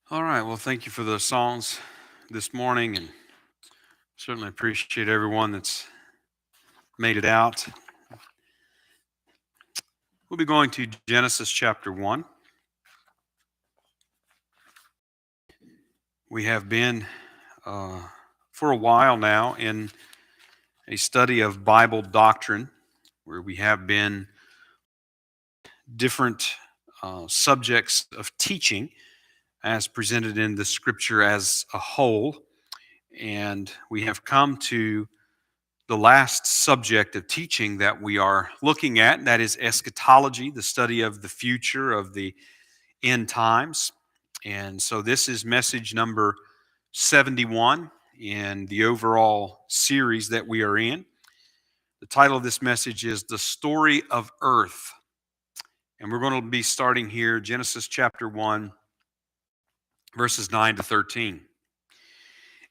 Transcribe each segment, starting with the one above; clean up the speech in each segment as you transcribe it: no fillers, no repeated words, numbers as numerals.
All right. Well, thank you for the songs this morning, and certainly appreciate everyone that's made it out. We'll be going to Genesis chapter 1. We have been uh, for a while now in a study of Bible doctrine where we have been different subjects of teaching as presented in the scripture as a whole. And we have come to the last subject of teaching that we are looking at, and that is eschatology, the study of the future of the end times. And so this is message number 71 in the overall series that we are in. The title of this message is The Story of Earth. And we're going to be starting here, Genesis chapter 1, verses 9 to 13.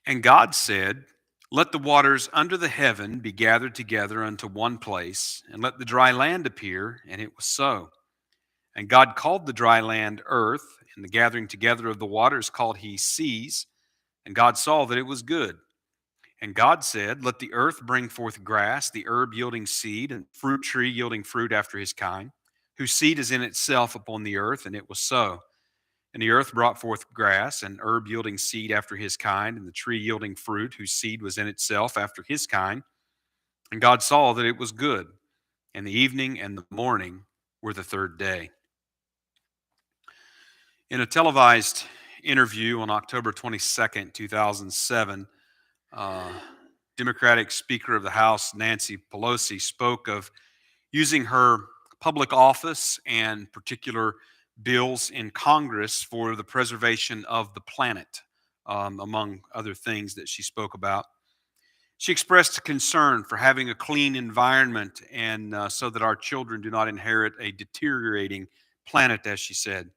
And God said, "Let the waters under the heaven be gathered together unto one place, and let the dry land appear." And it was so. And God called the dry land earth, and the gathering together of the waters called he seas. And God saw that it was good. And God said, "Let the earth bring forth grass, the herb yielding seed, and fruit tree yielding fruit after his kind, whose seed is in itself upon the earth." And it was so. And the earth brought forth grass, and herb yielding seed after his kind, and the tree yielding fruit, whose seed was in itself after his kind. And God saw that it was good. And the evening and the morning were the third day. In a televised interview on October 22nd, 2007, uh, Democratic Speaker of the House Nancy Pelosi spoke of using her public office and particular bills in Congress for the preservation of the planet, among other things that she spoke about. She expressed a concern for having a clean environment and so that our children do not inherit a deteriorating planet, as she said.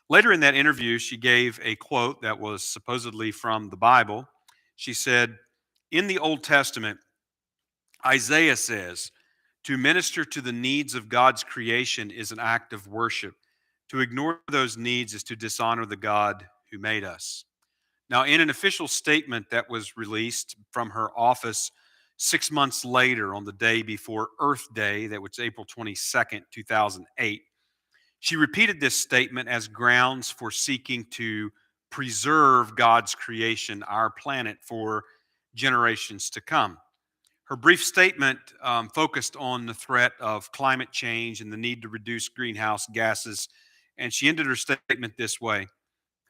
Later in that interview, she gave a quote that was supposedly from the Bible. She said, "In the Old Testament, Isaiah says, to minister to the needs of God's creation is an act of worship. To ignore those needs is to dishonor the God who made us." Now, in an official statement that was released from her office 6 months later, on the day before Earth Day, that was April 22nd, 2008, she repeated this statement as grounds for seeking to preserve God's creation, our planet, for generations to come. Her brief statement focused on the threat of climate change and the need to reduce greenhouse gases. And she ended her statement this way: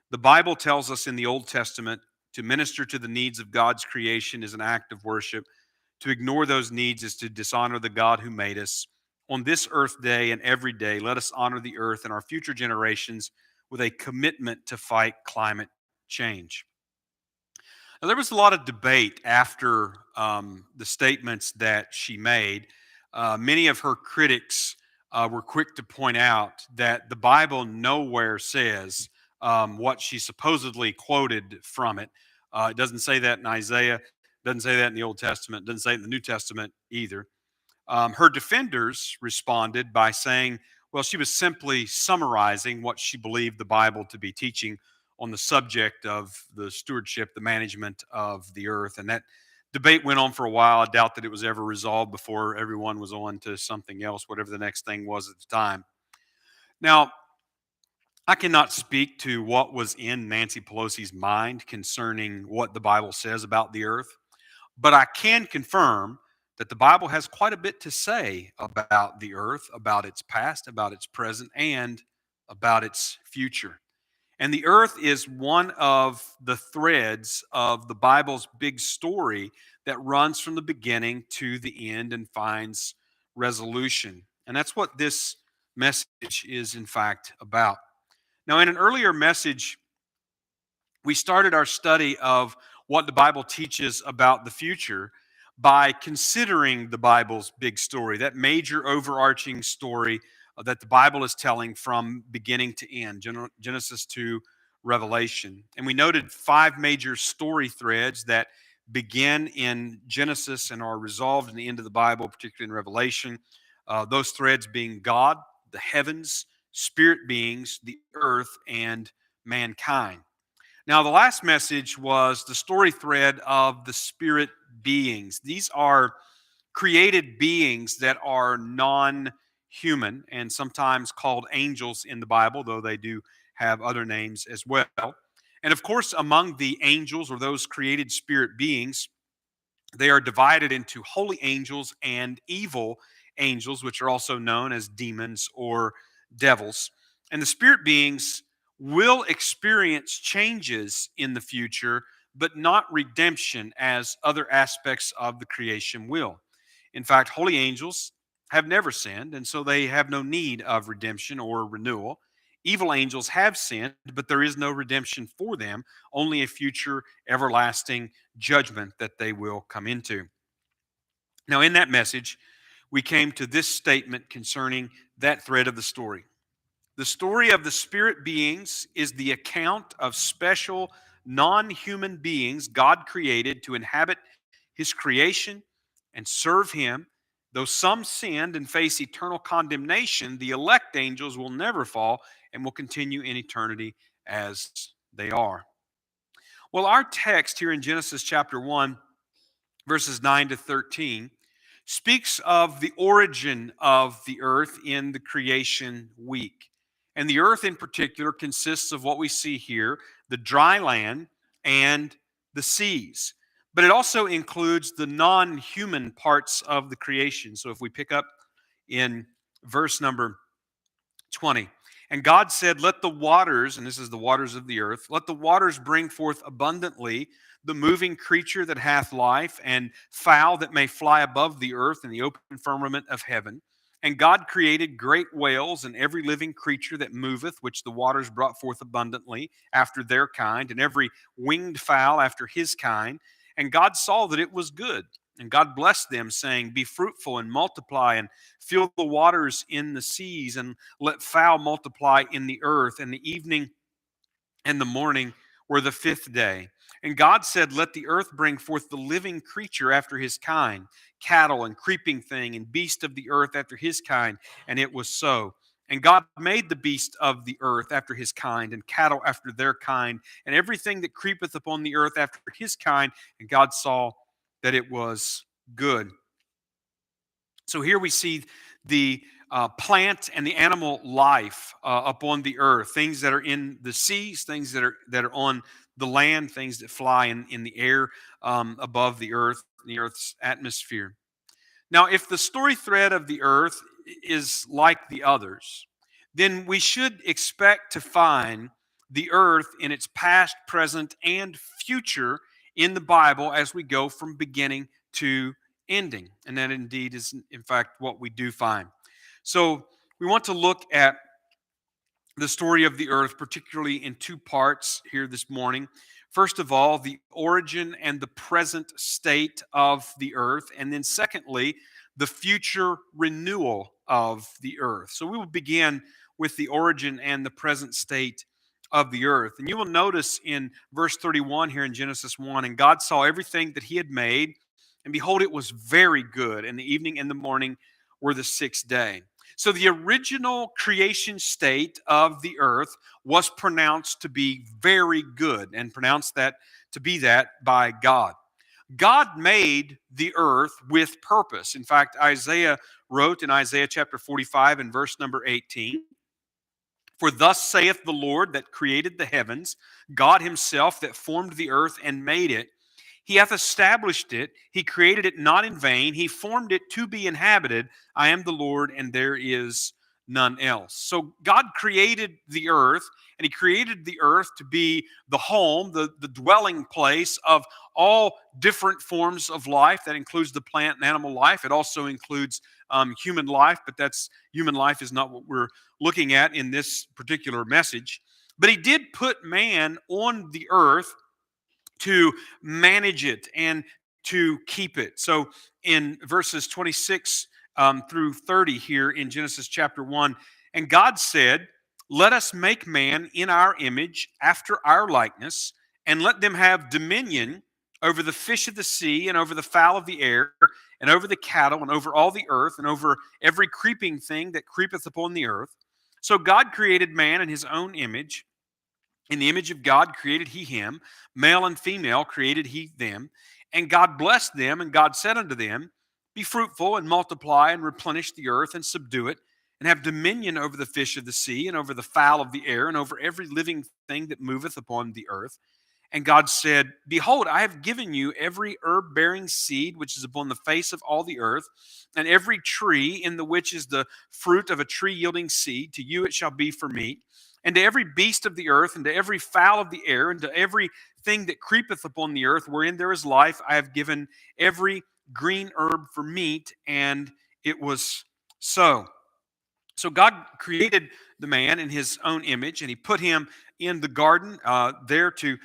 "The Bible tells us in the Old Testament to minister to the needs of God's creation is an act of worship. To ignore those needs is to dishonor the God who made us. On this Earth Day and every day, let us honor the earth and our future generations with a commitment to fight climate change." Now, there was a lot of debate after the statements that she made. Many of her critics were quick to point out that the Bible nowhere says what she supposedly quoted from it. It doesn't say that in Isaiah, doesn't say that in the Old Testament, doesn't say it in the New Testament either. Her defenders responded by saying, well, she was simply summarizing what she believed the Bible to be teaching on the subject of the stewardship, the management of the earth. And that debate went on for a while. I doubt that it was ever resolved before everyone was on to something else, whatever the next thing was at the time. Now, I cannot speak to what was in Nancy Pelosi's mind concerning what the Bible says about the earth. But I can confirm that the Bible has quite a bit to say about the earth, about its past, about its present, and about its future. And the earth is one of the threads of the Bible's big story that runs from the beginning to the end and finds resolution. And that's what this message is, in fact, about. Now, in an earlier message, we started our study of what the Bible teaches about the future by considering the Bible's big story, that major overarching story that the Bible is telling from beginning to end, Genesis to Revelation. And we noted five major story threads that begin in Genesis and are resolved in the end of the Bible, particularly in Revelation. Those threads being God, the heavens, spirit beings, the earth, and mankind. Now, the last message was the story thread of the spirit beings. These are created beings that are non human and sometimes called angels in the Bible, though they do have other names as well. And of course, among the angels or those created spirit beings, they are divided into holy angels and evil angels, which are also known as demons or devils. And the spirit beings will experience changes in the future, but not redemption as other aspects of the creation will. In fact, holy angels have never sinned, and so they have no need of redemption or renewal. Evil angels have sinned, but there is no redemption for them, only a future everlasting judgment that they will come into. Now, in that message, we came to this statement concerning that thread of the story. The story of the spirit beings is the account of special non human beings God created to inhabit His creation and serve Him. Though some sinned and face eternal condemnation, the elect angels will never fall and will continue in eternity as they are. Well, our text here in Genesis chapter 1, verses 9 to 13, speaks of the origin of the earth in the creation week. And the earth in particular consists of what we see here, the dry land and the seas. But it also includes the non human parts of the creation. So if we pick up in verse number 20. And God said, let the waters, and this is the waters of the earth, let the waters bring forth abundantly the moving creature that hath life, and fowl that may fly above the earth in the open firmament of heaven. And God created great whales and every living creature that moveth, which the waters brought forth abundantly after their kind, and every winged fowl after his kind. And God saw that it was good. And God blessed them, saying, be fruitful and multiply, and fill the waters in the seas, and let fowl multiply in the earth. And the evening and the morning were the fifth day. And God said, let the earth bring forth the living creature after his kind, cattle and creeping thing, and beast of the earth after his kind. And it was so. And God made the beast of the earth after his kind, and cattle after their kind, and everything that creepeth upon the earth after his kind. And God saw that it was good. So here we see the plant and the animal life upon the earth, things that are in the seas, things that are on the land, things that fly in the air above the earth's atmosphere. Now, if the story thread of the earth is like the others, then we should expect to find the earth in its past, present, and future in the Bible as we go from beginning to ending. And that indeed is, in fact, what we do find. So we want to look at the story of the earth, particularly in two parts here this morning. First of all, the origin and the present state of the earth. And then secondly, the future renewal of the earth. So we will begin with the origin and the present state of the earth. And you will notice in verse 31 here in Genesis 1, and God saw everything that he had made, and behold, it was very good. And the evening and the morning were the sixth day. So the original creation state of the earth was pronounced to be very good, and pronounced that to be that by God. God made the earth with purpose. In fact, Isaiah wrote in Isaiah chapter 45 and verse number 18, for thus saith the Lord that created the heavens, God himself that formed the earth and made it. He hath established it. He created it not in vain. He formed it to be inhabited. I am the Lord, and there is none else. So God created the earth, and he created the earth to be the home, the dwelling place of all different forms of life. That includes the plant and animal life. It also includes human life, but human life is not what we're looking at in this particular message. But he did put man on the earth to manage it and to keep it. So in verses 26 through 30 here in Genesis chapter 1, and God said, let us make man in our image, after our likeness, and let them have dominion over the fish of the sea, and over the fowl of the air, and over the cattle, and over all the earth, and over every creeping thing that creepeth upon the earth. So God created man in his own image. In the image of God created he him, male and female created he them. And God blessed them, and God said unto them, Be fruitful and multiply and replenish the earth and subdue it, and have dominion over the fish of the sea and over the fowl of the air and over every living thing that moveth upon the earth. And God said, Behold, I have given you every herb bearing seed which is upon the face of all the earth, and every tree in the which is the fruit of a tree yielding seed. To you it shall be for meat. And to every beast of the earth, and to every fowl of the air, and to every thing that creepeth upon the earth, wherein there is life, I have given every green herb for meat. And it was so. So God created the man in his own image, and he put him in the garden there to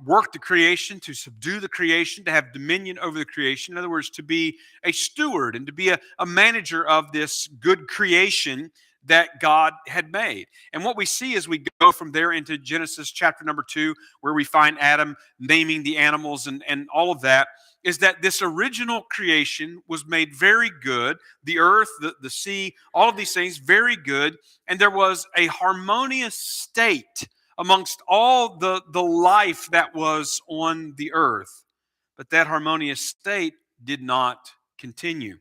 work the creation, to subdue the creation, to have dominion over the creation. In other words, to be a steward and to be a manager of this good creation that God had made. And what we see as we go from there into Genesis chapter number 2, where we find Adam naming the animals and all of that, is that this original creation was made very good. The earth, the sea, all of these things, very good. And there was a harmonious state amongst all the life that was on the earth. But that harmonious state did not continue.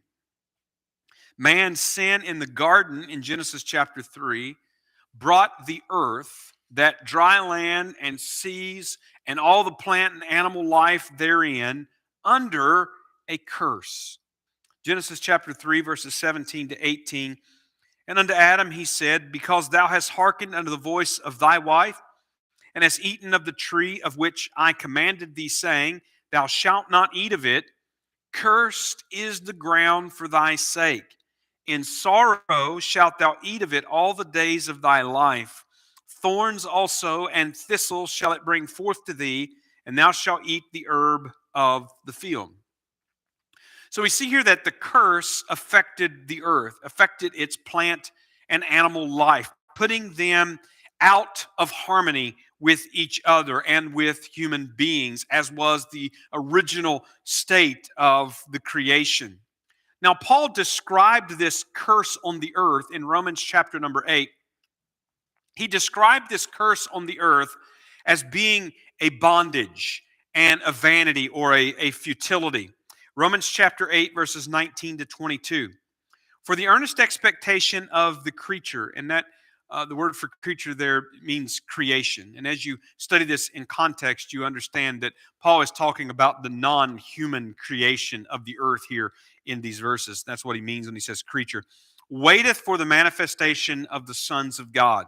Man's sin in the garden in Genesis chapter 3 brought the earth, that dry land and seas and all the plant and animal life therein, under a curse. Genesis chapter 3, verses 17 to 18. And unto Adam he said, Because thou hast hearkened unto the voice of thy wife, and hast eaten of the tree of which I commanded thee, saying, Thou shalt not eat of it, cursed is the ground for thy sake. In sorrow shalt thou eat of it all the days of thy life. Thorns also and thistles shall it bring forth to thee, and thou shalt eat the herb of the field. So we see here that the curse affected the earth, affected its plant and animal life, putting them out of harmony with each other and with human beings, as was the original state of the creation. Now, Paul described this curse on the earth in Romans chapter number 8. He described this curse on the earth as being a bondage and a vanity or a futility. Romans chapter 8, verses 19 to 22. For the earnest expectation of the creature, and that the word for creature there means creation. And as you study this in context, you understand that Paul is talking about the non-human creation of the earth here in these verses. That's what he means when he says creature. Waiteth for the manifestation of the sons of God.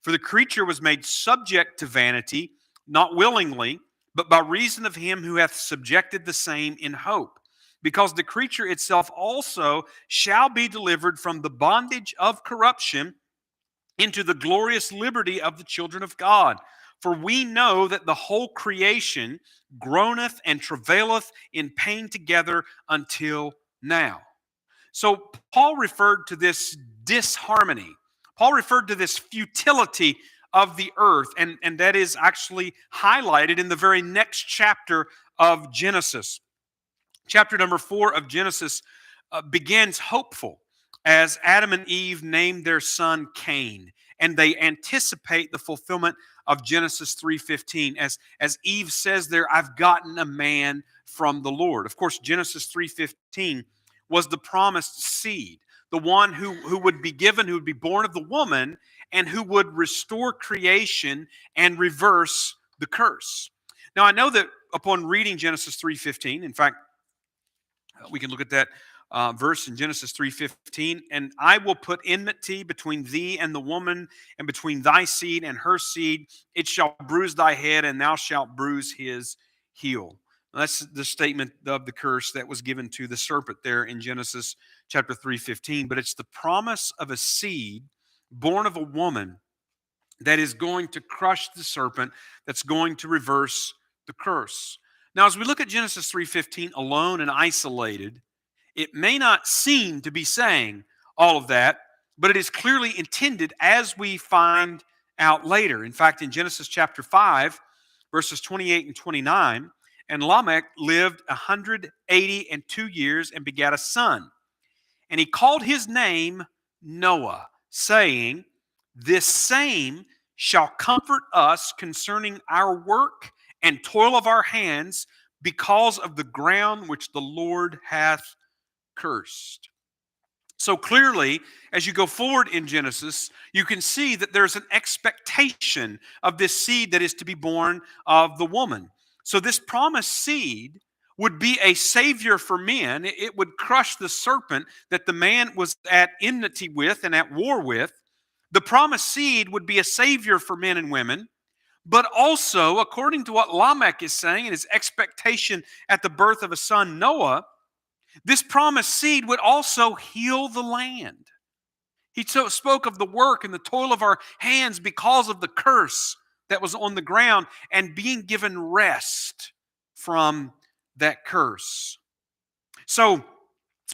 For the creature was made subject to vanity, not willingly, but by reason of him who hath subjected the same in hope. Because the creature itself also shall be delivered from the bondage of corruption into the glorious liberty of the children of God. For we know that the whole creation groaneth and travaileth in pain together until now. So Paul referred to this disharmony. Paul referred to this futility of the earth, and that is actually highlighted in the very next chapter of Genesis. Chapter number 4 of Genesis begins hopeful as Adam and Eve named their son Cain, and they anticipate the fulfillment of Genesis 3:15 as Eve says there, I've gotten a man from the Lord. Of course, Genesis 3:15 was the promised seed, the one who would be given, who would be born of the woman, and who would restore creation and reverse the curse. Now, I know that upon reading Genesis 3:15, in fact, we can look at that verse in Genesis 3:15, and I will put enmity between thee and the woman, and between thy seed and her seed. It shall bruise thy head, and thou shalt bruise his heel. Now, that's the statement of the curse that was given to the serpent there in Genesis chapter 3:15. But it's the promise of a seed born of a woman that is going to crush the serpent, that's going to reverse the curse. Now, as we look at Genesis 3:15 alone and isolated, it may not seem to be saying all of that, but it is clearly intended as we find out later. In fact, in Genesis chapter 5, verses 28 and 29, and Lamech lived 182 years and begat a son. And he called his name Noah, saying, This same shall comfort us concerning our work and toil of our hands because of the ground which the Lord hath cursed. So clearly, as you go forward in Genesis, you can see that there's an expectation of this seed that is to be born of the woman. So this promised seed would be a savior for men. It would crush the serpent that the man was at enmity with and at war with. The promised seed would be a savior for men and women. But also, according to what Lamech is saying in his expectation at the birth of a son, Noah, this promised seed would also heal the land. He spoke of the work and the toil of our hands because of the curse that was on the ground and being given rest from that curse. So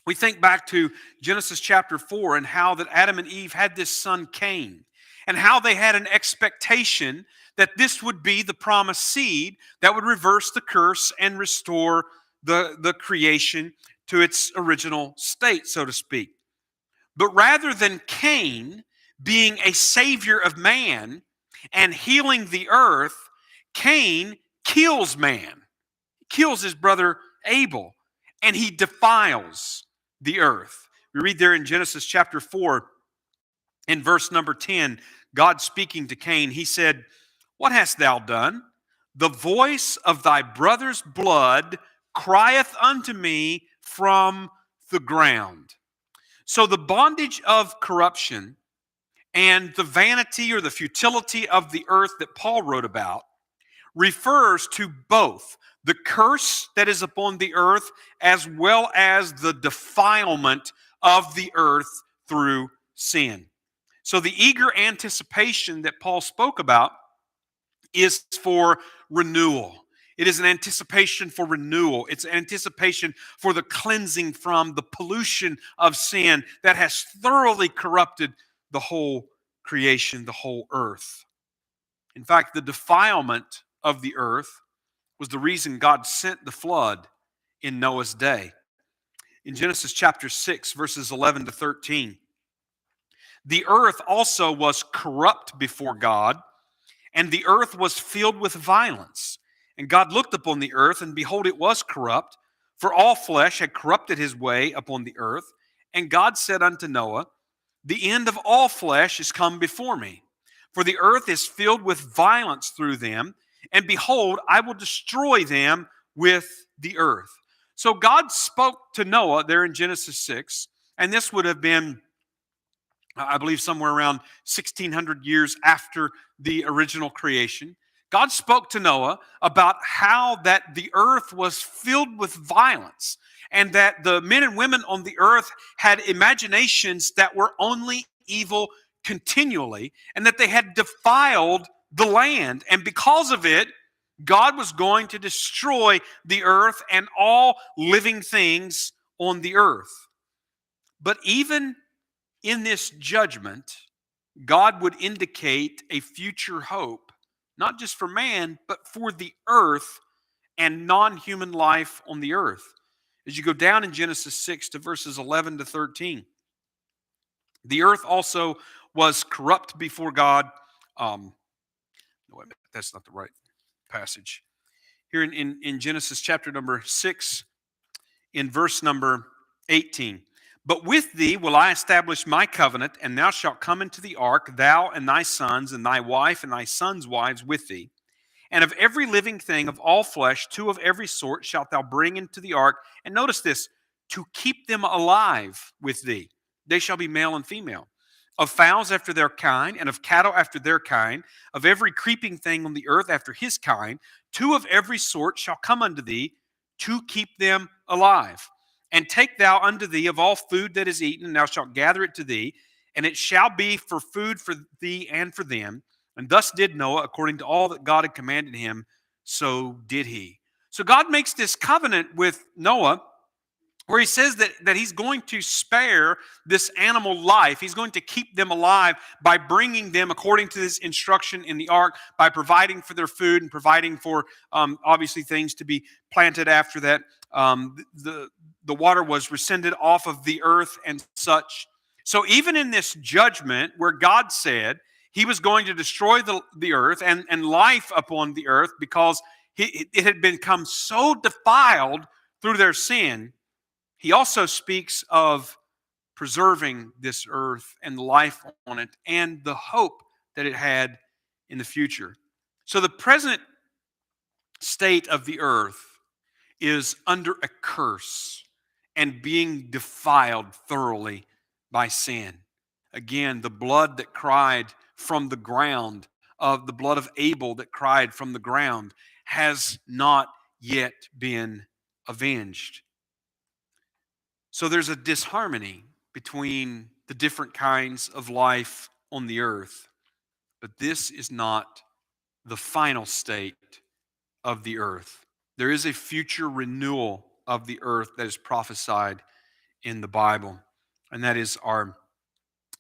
we think back to Genesis chapter 4 and how that Adam and Eve had this son Cain, and how they had an expectation that this would be the promised seed that would reverse the curse and restore the creation to its original state, so to speak. But rather than Cain being a savior of man and healing the earth, Cain kills man, kills his brother Abel, and he defiles the earth. We read there in Genesis chapter 4, in verse number 10, God speaking to Cain, he said, "What hast thou done? The voice of thy brother's blood crieth unto me from the ground." So the bondage of corruption and the vanity or the futility of the earth that Paul wrote about refers to both the curse that is upon the earth as well as the defilement of the earth through sin. So the eager anticipation that Paul spoke about is for renewal. It is an anticipation for renewal. It's an anticipation for the cleansing from the pollution of sin that has thoroughly corrupted the whole creation, the whole earth. In fact, the defilement of the earth was the reason God sent the flood in Noah's day. In Genesis chapter 6, verses 11 to 13, the earth also was corrupt before God, and the earth was filled with violence. And God looked upon the earth, and behold, it was corrupt, for all flesh had corrupted his way upon the earth. And God said unto Noah, "The end of all flesh is come before me, for the earth is filled with violence through them, and behold, I will destroy them with the earth." So God spoke to Noah there in Genesis 6, and this would have been, I believe, somewhere around 1600 years after the original creation. God spoke to Noah about how that the earth was filled with violence and that the men and women on the earth had imaginations that were only evil continually, and that they had defiled the land. And because of it, God was going to destroy the earth and all living things on the earth. But even in this judgment, God would indicate a future hope, not just for man, but for the earth and non-human life on the earth. As you go down in Genesis 6 to verses 11 to 13, the earth also was corrupt before God. No, wait a minute, that's not the right passage. Here in Genesis chapter number 6, in verse number 18. "But with thee will I establish my covenant, and thou shalt come into the ark, thou and thy sons, and thy wife, and thy sons' wives with thee. And of every living thing of all flesh, two of every sort shalt thou bring into the ark." And notice this, "to keep them alive with thee. They shall be male and female. Of fowls after their kind, and of cattle after their kind, of every creeping thing on the earth after his kind, two of every sort shall come unto thee, to keep them alive. And take thou unto thee of all food that is eaten, and thou shalt gather it to thee, and it shall be for food for thee and for them. And thus did Noah, according to all that God had commanded him, so did he." So God makes this covenant with Noah where he says that he's going to spare this animal life. He's going to keep them alive by bringing them, according to this instruction in the ark, by providing for their food and providing for, obviously, things to be planted after that. The water was rescinded off of the earth and such. So even in this judgment where God said He was going to destroy the earth and life upon the earth because it had become so defiled through their sin. He also speaks of preserving this earth and the life on it and the hope that it had in the future. So the present state of the earth is under a curse and being defiled thoroughly by sin. Again, the blood that cried from the ground, of the blood of Abel that cried from the ground, has not yet been avenged. So there's a disharmony between the different kinds of life on the earth. But this is not the final state of the earth. There is a future renewal of the earth that is prophesied in the Bible. And that is our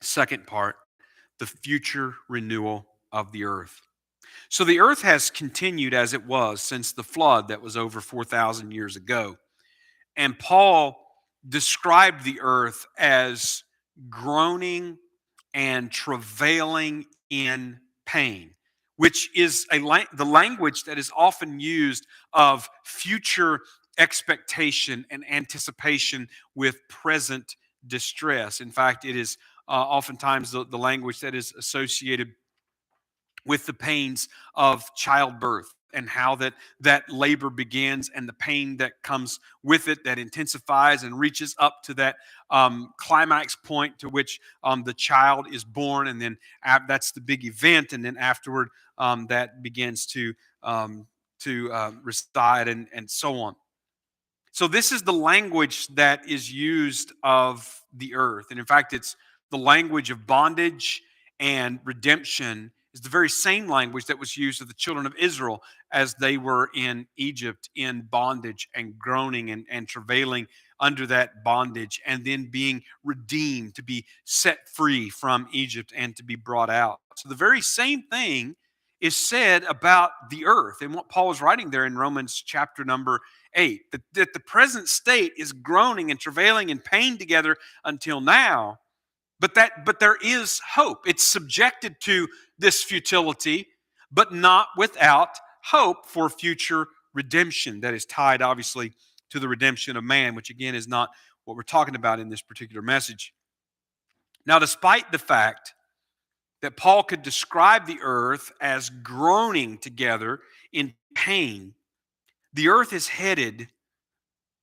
second part, the future renewal of the earth. So the earth has continued as it was since the flood that was over 4,000 years ago. And Paul described the earth as groaning and travailing in pain, which is the language that is often used of future expectation and anticipation with present distress. In fact, it is oftentimes the language that is associated with the pains of childbirth and how that labor begins and the pain that comes with it that intensifies and reaches up to that climax point to which the child is born, and then that's the big event, and then afterward that begins to reside and so on. So this is the language that is used of the earth, and in fact it's the language of bondage and redemption is the very same language that was used of the children of Israel as they were in Egypt in bondage and groaning and travailing under that bondage, and then being redeemed to be set free from Egypt and to be brought out. So the very same thing is said about the earth and what Paul is writing there in Romans chapter number 8, that the present state is groaning and travailing in pain together until now. But there is hope. It's subjected to this futility, but not without hope for future redemption that is tied, obviously, to the redemption of man, which again is not what we're talking about in this particular message. Now, despite the fact that Paul could describe the earth as groaning together in pain, the earth is headed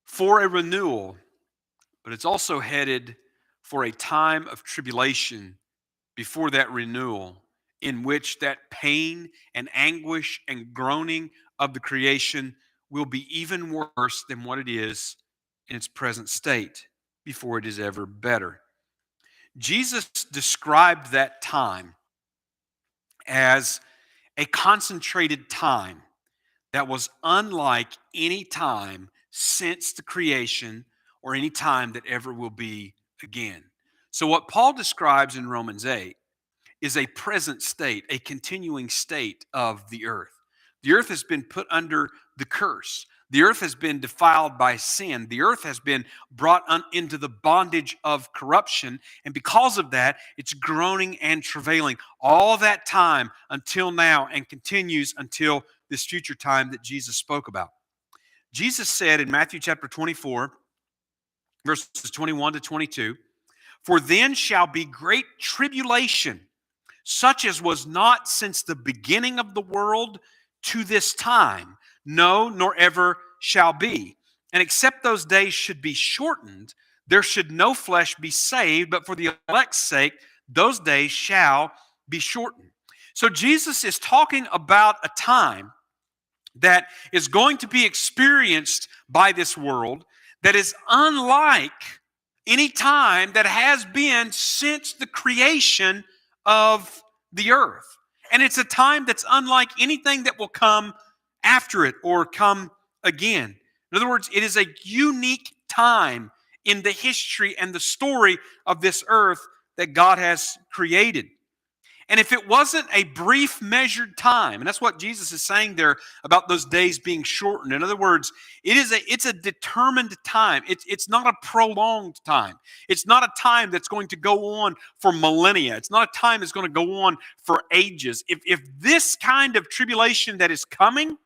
for a renewal, but it's also headed for a time of tribulation before that renewal, in which that pain and anguish and groaning of the creation will be even worse than what it is in its present state before it is ever better. Jesus described that time as a concentrated time that was unlike any time since the creation or any time that ever will be again. So what Paul describes in Romans 8 is a present state, a continuing state of the earth. The earth has been put under the curse. The earth has been defiled by sin. The earth has been brought into the bondage of corruption. And because of that, it's groaning and travailing all that time until now, and continues until this future time that Jesus spoke about. Jesus said in Matthew chapter 24, verses 21 to 22, "For then shall be great tribulation, such as was not since the beginning of the world to this time, no, nor ever shall be. And except those days should be shortened, there should no flesh be saved, but for the elect's sake, those days shall be shortened." So Jesus is talking about a time that is going to be experienced by this world that is unlike any time that has been since the creation of the earth. And it's a time that's unlike anything that will come after it or come again. In other words, it is a unique time in the history and the story of this earth that God has created. And if it wasn't a brief measured time, and that's what Jesus is saying there about those days being shortened. In other words, it's a determined time. It's not a prolonged time. It's not a time that's going to go on for millennia. It's not a time that's going to go on for ages. If this kind of tribulation that is coming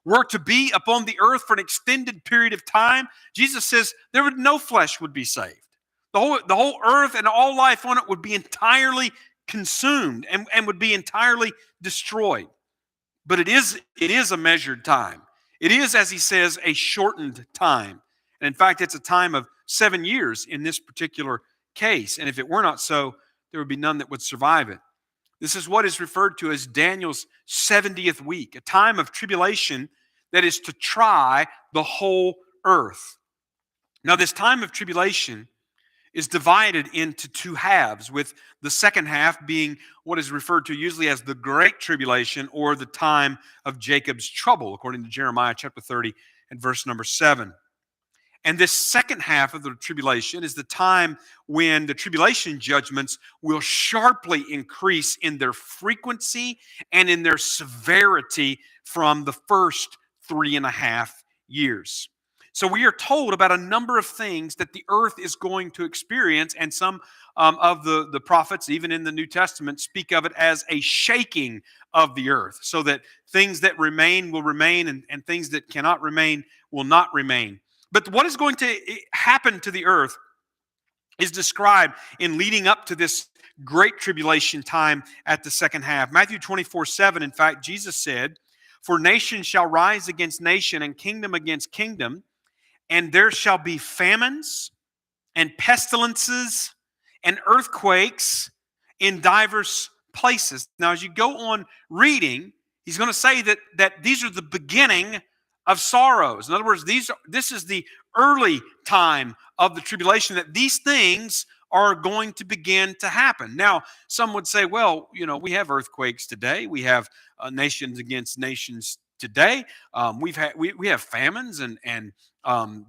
were to be upon the earth for an extended period of time, Jesus says no flesh would be saved. The whole earth and all life on it would be entirely consumed and would be entirely destroyed. But it is a measured time. It is, as he says, a shortened time. And in fact, it's a time of 7 years in this particular case. And if it were not so, there would be none that would survive it. This is what is referred to as Daniel's 70th week, a time of tribulation that is to try the whole earth. Now, this time of tribulation is divided into two halves, with the second half being what is referred to usually as the Great Tribulation, or the time of Jacob's trouble, according to Jeremiah chapter 30 and verse number 7. And this second half of the tribulation is the time when the tribulation judgments will sharply increase in their frequency and in their severity from the first 3.5 years. So we are told about a number of things that the earth is going to experience, and some of the prophets, even in the New Testament, speak of it as a shaking of the earth, so that things that remain will remain, and things that cannot remain will not remain. But what is going to happen to the earth is described in leading up to this great tribulation time at the second half. Matthew 24:7, in fact, Jesus said, "For nation shall rise against nation, and kingdom against kingdom, and there shall be famines and pestilences and earthquakes in diverse places." Now, as you go on reading, he's going to say that these are the beginning of sorrows. In other words, this is the early time of the tribulation, that these things are going to begin to happen. Now, some would say, well, we have earthquakes today. We have nations against nations today. We have famines and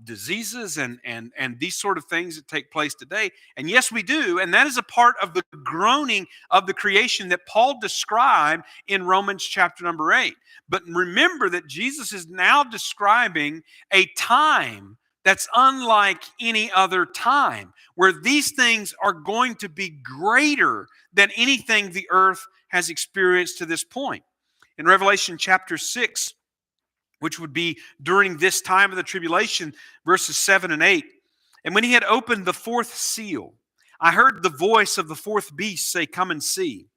diseases and these sort of things that take place today. And yes, we do. And that is a part of the groaning of the creation that Paul described in Romans chapter number 8. But remember that Jesus is now describing a time that's unlike any other time, where these things are going to be greater than anything the earth has experienced to this point. In Revelation chapter 6, which would be during this time of the tribulation, verses 7 and 8. "And when he had opened the fourth seal, I heard the voice of the fourth beast say, 'Come and see.'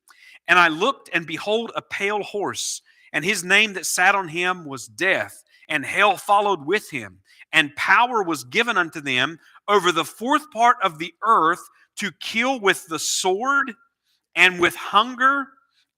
And I looked, and behold, a pale horse, and his name that sat on him was Death, and hell followed with him. And power was given unto them over the fourth part of the earth to kill with the sword, and with hunger,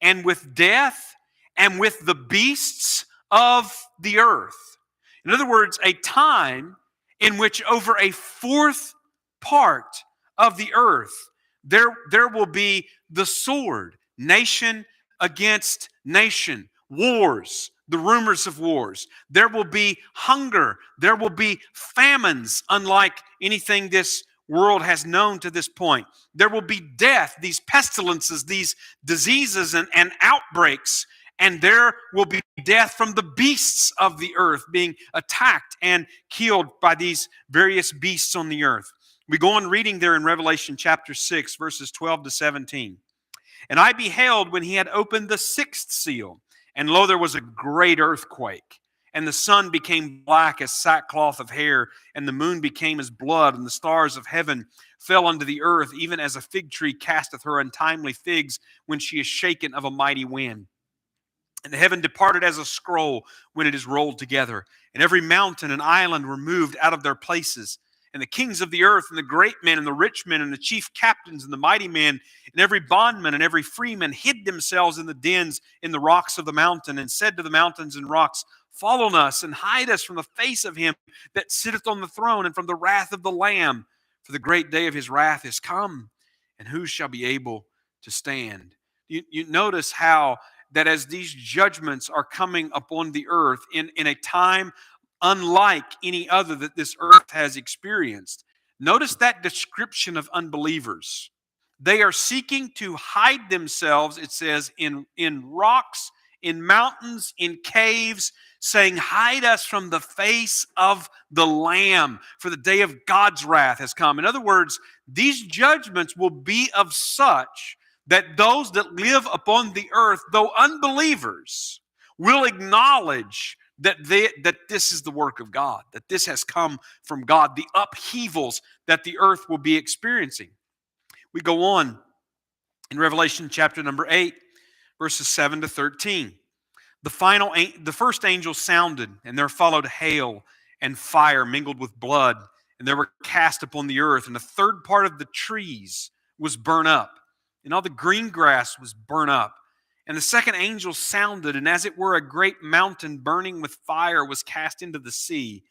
and with death, and with the beasts of the earth." In other words, a time in which over a fourth part of the earth, there will be the sword, nation against nation, wars, the rumors of wars. There will be hunger. There will be famines, unlike anything this world has known to this point. There will be death, these pestilences, these diseases and outbreaks. And there will be death from the beasts of the earth being attacked and killed by these various beasts on the earth. We go on reading there in Revelation chapter 6, verses 12 to 17. "And I beheld when he had opened the sixth seal, and lo, there was a great earthquake. And the sun became black as sackcloth of hair, and the moon became as blood, and the stars of heaven fell unto the earth, even as a fig tree casteth her untimely figs when she is shaken of a mighty wind. And the heaven departed as a scroll when it is rolled together. And every mountain and island were moved out of their places. And the kings of the earth, and the great men, and the rich men, and the chief captains, and the mighty men, and every bondman, and every freeman hid themselves in the dens in the rocks of the mountain, and said to the mountains and rocks, Fall on us, and hide us from the face of him that sitteth on the throne, and from the wrath of the Lamb. For the great day of his wrath is come, and who shall be able to stand?" You notice how that as these judgments are coming upon the earth in a time unlike any other that this earth has experienced. Notice that description of unbelievers. They are seeking to hide themselves, it says, in rocks, in mountains, in caves, saying, hide us from the face of the Lamb, for the day of God's wrath has come. In other words, these judgments will be of such that those that live upon the earth, though unbelievers, will acknowledge that this is the work of God, that this has come from God, the upheavals that the earth will be experiencing. We go on in Revelation chapter number 8, verses 7 to 13. The first angel sounded, and there followed hail and fire mingled with blood, and they were cast upon the earth, and a third part of the trees was burnt up, and all the green grass was burnt up. And the second angel sounded, and as it were a great mountain burning with fire was cast into the sea,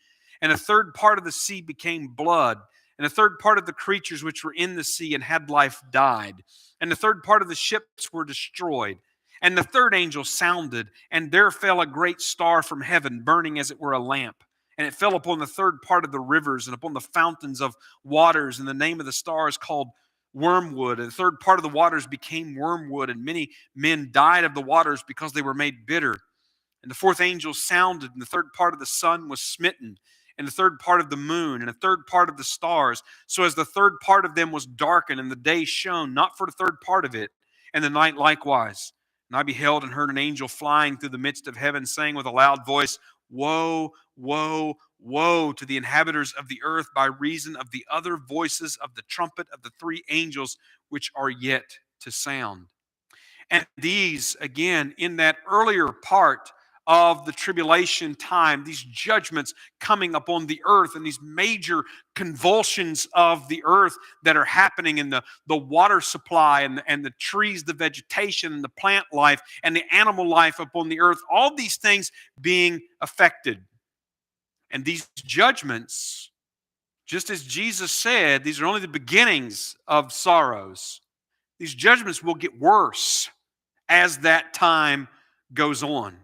and a third part of the sea became blood, and a third part of the creatures which were in the sea and had life died, and the third part of the ships were destroyed. And the third angel sounded, and there fell a great star from heaven, burning as it were a lamp. And it fell upon the third part of the rivers and upon the fountains of waters. And the name of the star is called Wormwood. And the third part of the waters became wormwood, and many men died of the waters because they were made bitter. And the fourth angel sounded, and the third part of the sun was smitten, and the third part of the moon, and a third part of the stars, so as the third part of them was darkened, and the day shone not for the third part of it, and the night likewise. And I beheld and heard an angel flying through the midst of heaven, saying with a loud voice, Woe, woe, woe to the inhabitants of the earth by reason of the other voices of the trumpet of the three angels which are yet to sound. And these, again, in that earlier part of the tribulation time, these judgments coming upon the earth and these major convulsions of the earth that are happening in the water supply and the trees, the vegetation, and the plant life and the animal life upon the earth, all these things being affected. And these judgments, just as Jesus said, these are only the beginnings of sorrows. These judgments will get worse as that time goes on.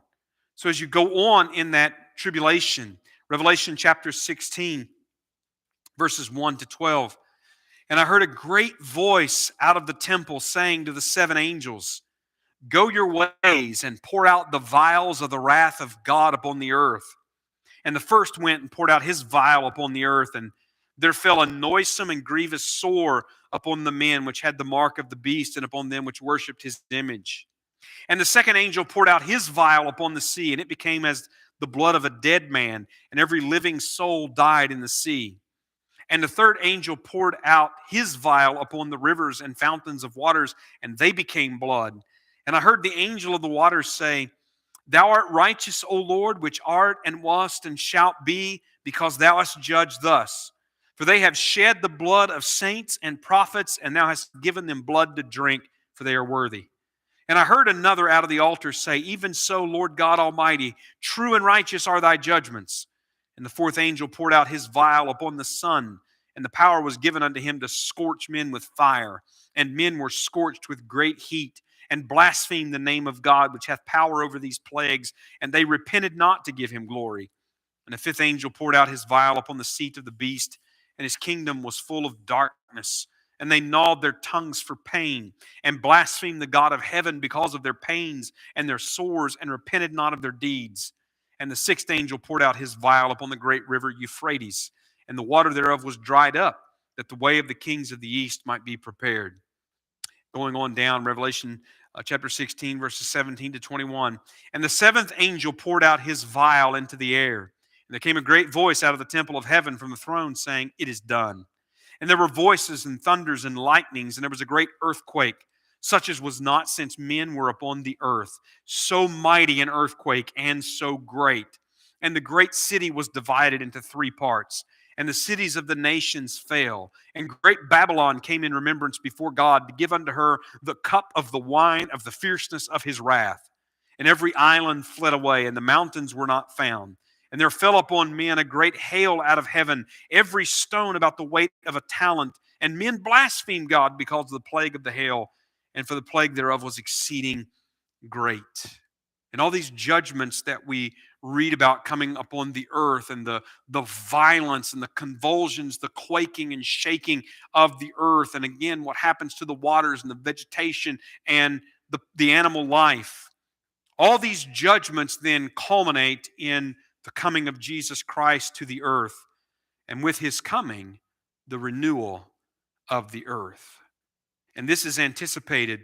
So as you go on in that tribulation, Revelation chapter 16, verses 1 to 12, and I heard a great voice out of the temple saying to the seven angels, Go your ways and pour out the vials of the wrath of God upon the earth. And the first went and poured out his vial upon the earth, and there fell a noisome and grievous sore upon the men which had the mark of the beast and upon them which worshipped his image. And the second angel poured out his vial upon the sea, and it became as the blood of a dead man, and every living soul died in the sea. And the third angel poured out his vial upon the rivers and fountains of waters, and they became blood. And I heard the angel of the waters say, Thou art righteous, O Lord, which art and wast and shalt be, because thou hast judged thus. For they have shed the blood of saints and prophets, and thou hast given them blood to drink, for they are worthy. And I heard another out of the altar say, Even so, Lord God Almighty, true and righteous are thy judgments. And the fourth angel poured out his vial upon the sun, and the power was given unto him to scorch men with fire. And men were scorched with great heat, and blasphemed the name of God, which hath power over these plagues, and they repented not to give him glory. And the fifth angel poured out his vial upon the seat of the beast, and his kingdom was full of darkness. And they gnawed their tongues for pain, and blasphemed the God of heaven because of their pains and their sores, and repented not of their deeds. And the sixth angel poured out his vial upon the great river Euphrates, and the water thereof was dried up, that the way of the kings of the east might be prepared. Going on down, Revelation chapter 16, verses 17 to 21. And the seventh angel poured out his vial into the air. And there came a great voice out of the temple of heaven from the throne, saying, It is done. And there were voices and thunders and lightnings, and there was a great earthquake, such as was not since men were upon the earth. So mighty an earthquake, and so great. And the great city was divided into three parts, and the cities of the nations fell. And great Babylon came in remembrance before God to give unto her the cup of the wine of the fierceness of his wrath. And every island fled away, and the mountains were not found. And there fell upon men a great hail out of heaven, every stone about the weight of a talent. And men blasphemed God because of the plague of the hail, and for the plague thereof was exceeding great. And all these judgments that we read about coming upon the earth and the violence and the convulsions, the quaking and shaking of the earth. And again, what happens to the waters and the vegetation and the animal life. All these judgments then culminate in the coming of Jesus Christ to the earth. And with his coming, the renewal of the earth. And this is anticipated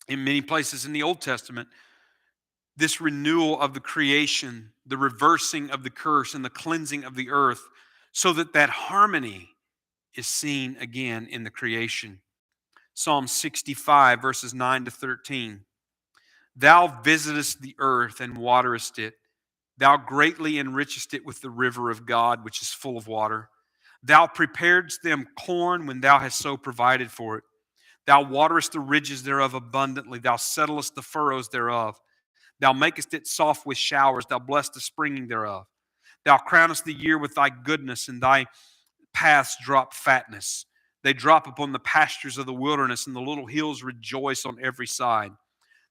in many places in the Old Testament. This renewal of the creation, the reversing of the curse, and the cleansing of the earth, so that that harmony is seen again in the creation. Psalm 65, verses 9 to 13. Thou visitest the earth and waterest it. Thou greatly enrichest it with the river of God, which is full of water. Thou preparedst them corn when thou hast so provided for it. Thou waterest the ridges thereof abundantly. Thou settlest the furrows thereof. Thou makest it soft with showers. Thou blessest the springing thereof. Thou crownest the year with thy goodness, and thy paths drop fatness. They drop upon the pastures of the wilderness, and the little hills rejoice on every side.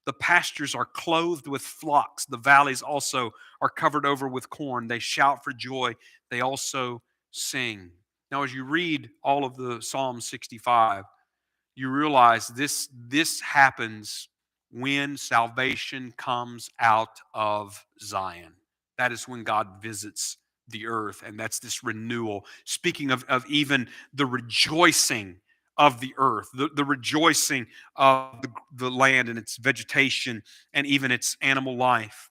The pastures are clothed with flocks. The valleys also are covered over with corn. They shout for joy. They also sing. Now, as you read all of the Psalm 65, you realize this happens when salvation comes out of Zion. That is when God visits the earth, and that's this renewal. Speaking of even the rejoicing of the earth, the rejoicing of the land and its vegetation and even its animal life.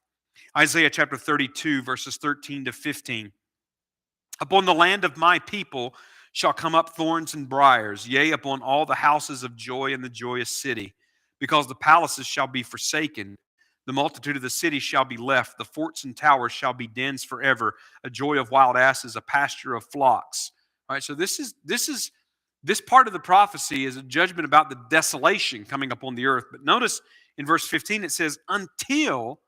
Isaiah chapter 32, verses 13 to 15. Upon the land of my people shall come up thorns and briars, yea, upon all the houses of joy in the joyous city, because the palaces shall be forsaken. The multitude of the cities shall be left. The forts and towers shall be dens forever. A joy of wild asses, a pasture of flocks. All right, so this part of the prophecy is a judgment about the desolation coming upon the earth. But notice in verse 15 it says, until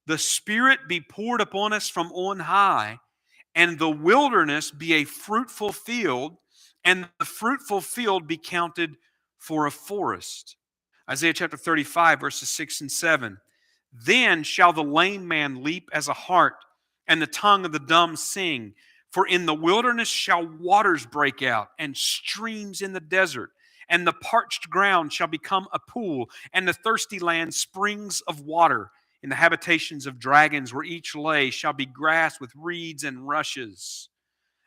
the Spirit be poured upon us from on high, and the wilderness be a fruitful field, and the fruitful field be counted for a forest. Isaiah chapter 35, verses 6 and 7. Then shall the lame man leap as a hart, and the tongue of the dumb sing. For in the wilderness shall waters break out, and streams in the desert. And the parched ground shall become a pool, and the thirsty land springs of water. In the habitations of dragons, where each lay, shall be grass with reeds and rushes.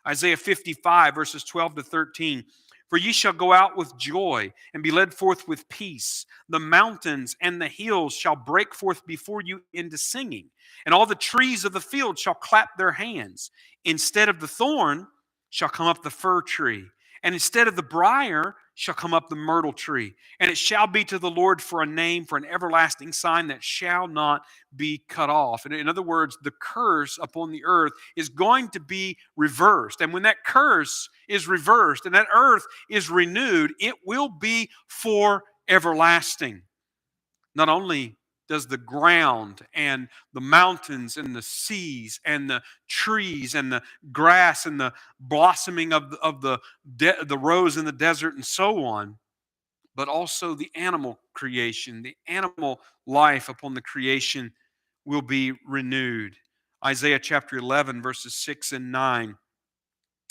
Isaiah 55, verses 12 to 13. For ye shall go out with joy, and be led forth with peace. The mountains and the hills shall break forth before you into singing, and all the trees of the field shall clap their hands. Instead of the thorn shall come up the fir tree, and instead of the briar shall come up the myrtle tree. And it shall be to the Lord for a name, for an everlasting sign that shall not be cut off. And in other words, the curse upon the earth is going to be reversed. And when that curse is reversed and that earth is renewed, it will be for everlasting. Not only does the ground and the mountains and the seas and the trees and the grass and the blossoming of the rose in the desert and so on, but also the animal creation, the animal life upon the creation will be renewed. Isaiah chapter 11, verses 6 and 9,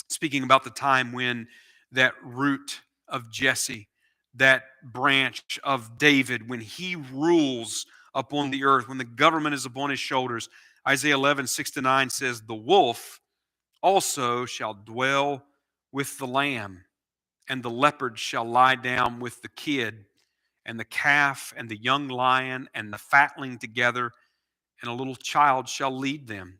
speaking about the time when that root of Jesse, that branch of David, when he rules upon the earth, when the government is upon his shoulders. Isaiah 11, 6 to 9 says, the wolf also shall dwell with the lamb, and the leopard shall lie down with the kid, and the calf and the young lion and the fatling together, and a little child shall lead them.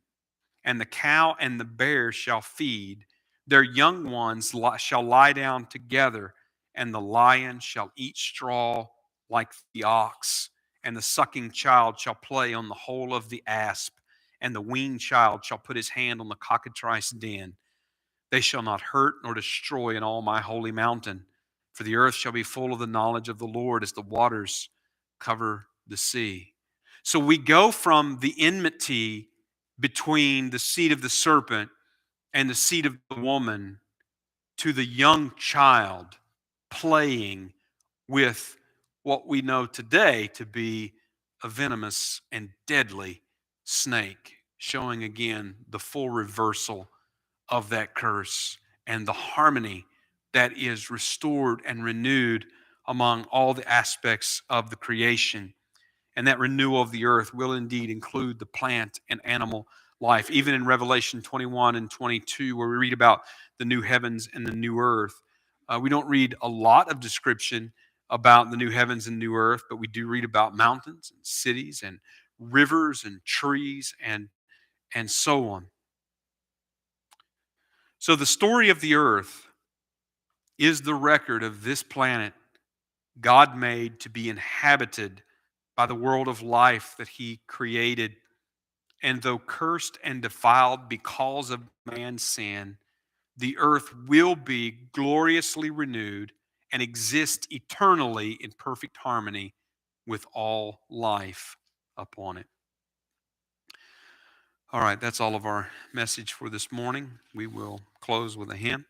And the cow and the bear shall feed. Their young ones shall lie down together, and the lion shall eat straw like the ox. And the sucking child shall play on the hole of the asp, and the weaned child shall put his hand on the cockatrice den. They shall not hurt nor destroy in all my holy mountain, for the earth shall be full of the knowledge of the Lord as the waters cover the sea. So we go from the enmity between the seed of the serpent and the seed of the woman to the young child playing with what we know today to be a venomous and deadly snake. showing again the full reversal of that curse and the harmony that is restored and renewed among all the aspects of the creation. And that renewal of the earth will indeed include the plant and animal life. Even in Revelation 21 and 22, where we read about the new heavens and the new earth, we don't read a lot of description about the new heavens and new earth, but we do read about mountains and cities and rivers and trees and so on. So the story of the earth is the record of this planet God made to be inhabited by the world of life that he created. And though cursed and defiled because of man's sin, the earth will be gloriously renewed and exist eternally in perfect harmony with all life upon it. All right, that's all of our message for this morning. We will close with a hymn.